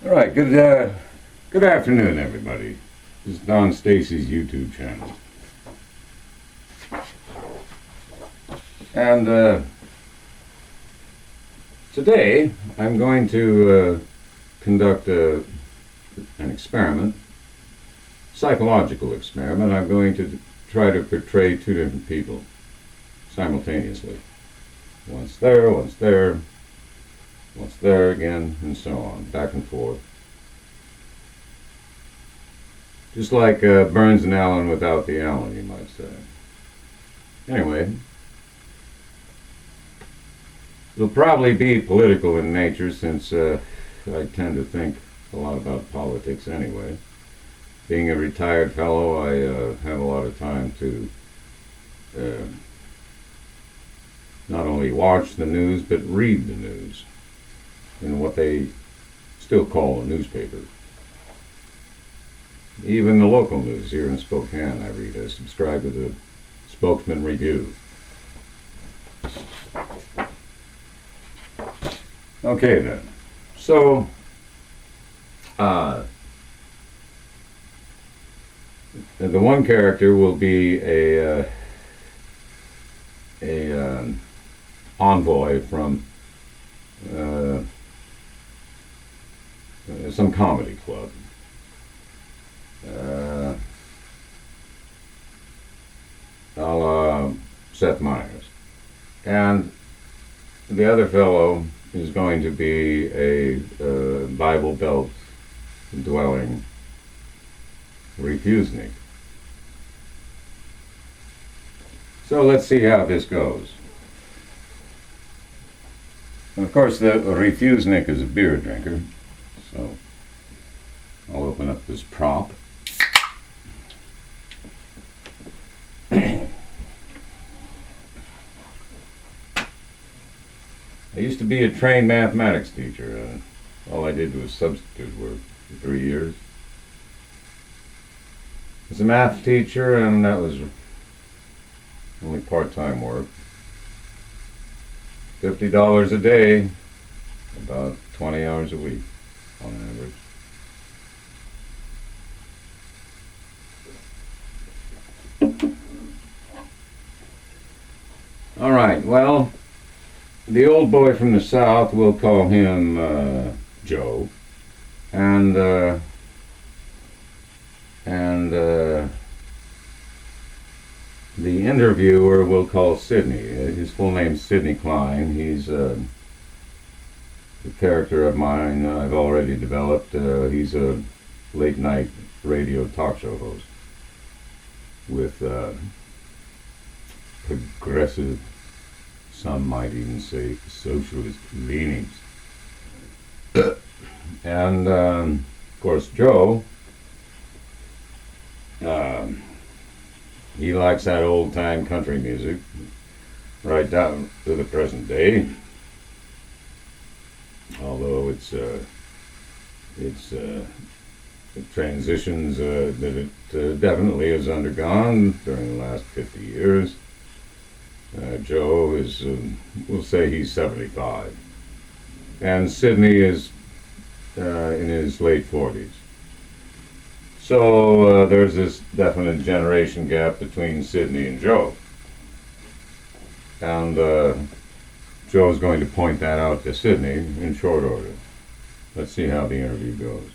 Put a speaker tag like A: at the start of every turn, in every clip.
A: All right, good afternoon, everybody. This is Don Stacy's YouTube channel. And today I'm going to conduct an experiment, psychological experiment. I'm going to try to portray two different people simultaneously. Once there, once there, once there again, and so on, back and forth. Just like Burns and Allen without the Allen, you might say. Anyway, it'll probably be political in nature since I tend to think a lot about politics anyway. Being a retired fellow, I have a lot of time to not only watch the news, but read the news in what they still call a newspaper. Even the local news here in Spokane I read. I subscribe to the Spokesman Review. Okay then. So, the one character will be a envoy from some comedy club. A la Seth Meyers. And the other fellow is going to be a Bible Belt dwelling Refusnick. So let's see how this goes. And of course, the Refusnick is a beer drinker, so I'll open up this prop. I used to be a trained mathematics teacher. All I did was substitute work for 3 years. I was a math teacher, and that was only part-time work. $50 a day, about 20 hours a week on average. All right, well, the old boy from the South, we'll call him Joe, and the interviewer we'll call Sidney. His full name's Sidney Cline. He's a character of mine I've already developed. He's a late night radio talk show host with progressive, some might even say socialist leanings. And of course Joe, he likes that old time country music right down to the present day, although it transitions that it definitely has undergone during the last 50 years. Joe is, we'll say he's 75, and Sidney is in his late 40s. So there's this definite generation gap between Sidney and Joe. And Joe's going to point that out to Sidney in short order. Let's see how the interview goes.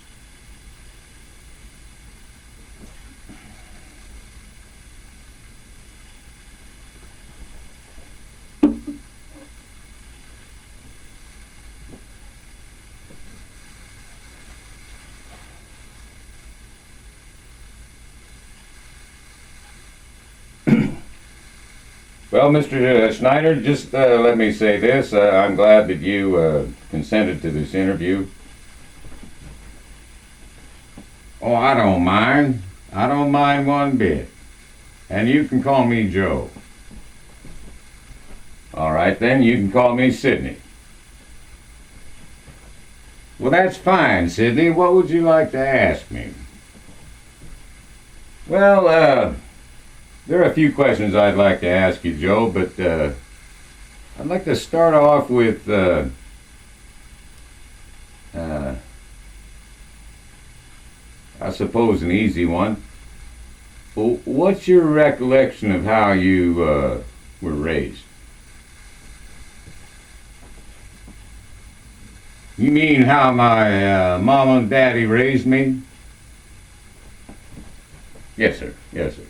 A: Well, Mr. Schneider, just let me say this. I'm glad that you consented to this interview. Oh, I don't mind. I don't mind one bit. And you can call me Joe. All right, then, you can call me Sidney. Well, that's fine, Sidney. What would you like to ask me? Well, there are a few questions I'd like to ask you, Joe, but I'd like to start off with I suppose an easy one. Well, what's your recollection of how you were raised? You mean how my mom and daddy raised me? Yes, sir. Yes, sir.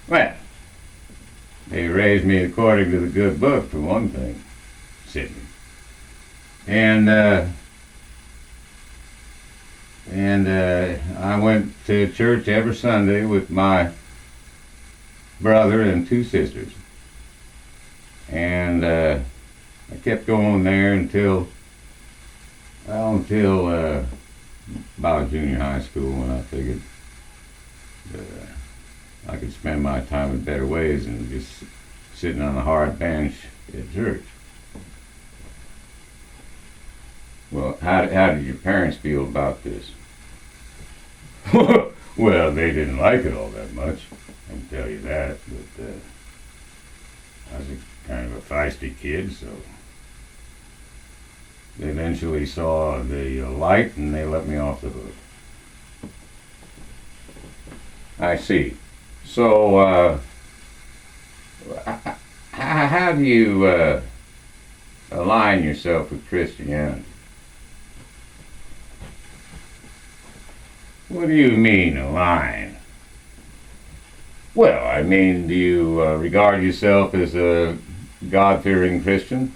A: Well, they raised me according to the good book, for one thing, Sidney. And I went to church every Sunday with my brother and two sisters. And I kept going there until about junior high school, when I figured I could spend my time in better ways than just sitting on a hard bench at church. Well, how did your parents feel about this? Well, they didn't like it all that much, I can tell you that, but I was kind of a feisty kid, so they eventually saw the light and they let me off the hook. I see. So, how do you align yourself with Christianity? What do you mean, align? Well, I mean, do you regard yourself as a God-fearing Christian?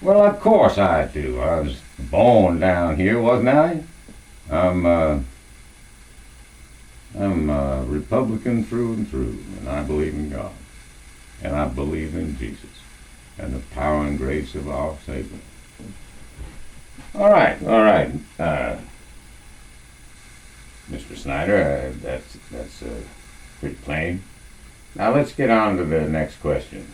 A: Well, of course I do. I was born down here, wasn't I? I'm a Republican through and through, and I believe in God. And I believe in Jesus and the power and grace of our Savior. All right. Mr. Schneider, that's pretty plain. Now let's get on to the next question.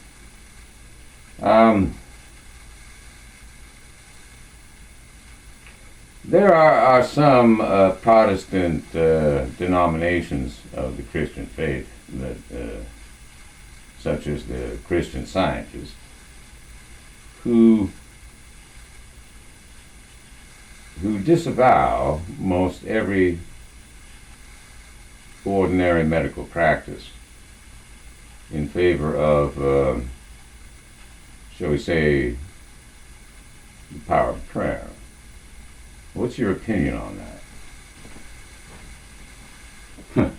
A: There are some Protestant denominations of the Christian faith that, such as the Christian Scientists, who disavow most every ordinary medical practice in favor of, shall we say, the power of prayer. What's your opinion on that?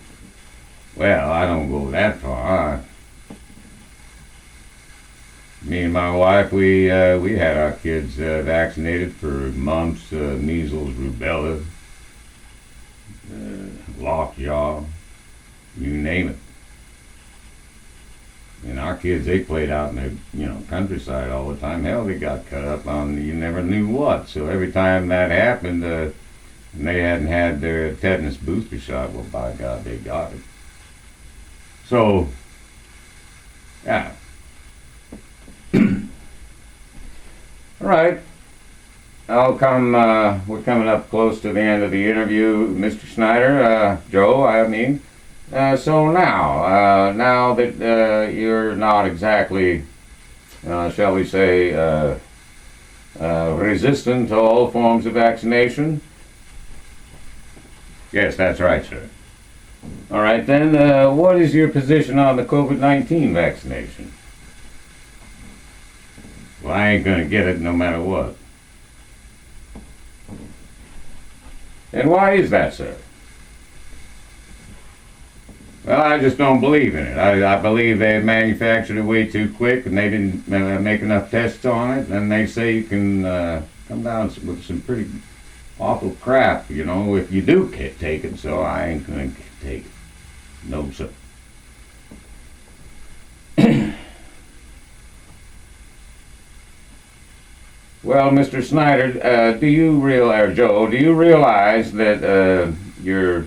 A: Well, I don't go that far. Me and my wife, we had our kids vaccinated for mumps, measles, rubella, lockjaw, you name it. And our kids, they played out in the countryside all the time. Hell, they got cut up on you never knew what. So every time that happened, and they hadn't had their tetanus booster shot, well, by God, they got it. So, yeah. All right. We're coming up close to the end of the interview, Mr. Schneider, Joe, I mean. So now that you're not exactly, shall we say, resistant to all forms of vaccination? Yes, that's right, sir. All right, then, what is your position on the Covid-19 vaccination? Well, I ain't gonna get it no matter what. And why is that, sir? Well, I just don't believe in it. I believe they manufactured it way too quick and they didn't make enough tests on it, and they say you can come down with some pretty awful crap, if you do take it, so I ain't going to take it. No, sir. Well, Mr. Schneider, Joe, do you realize that your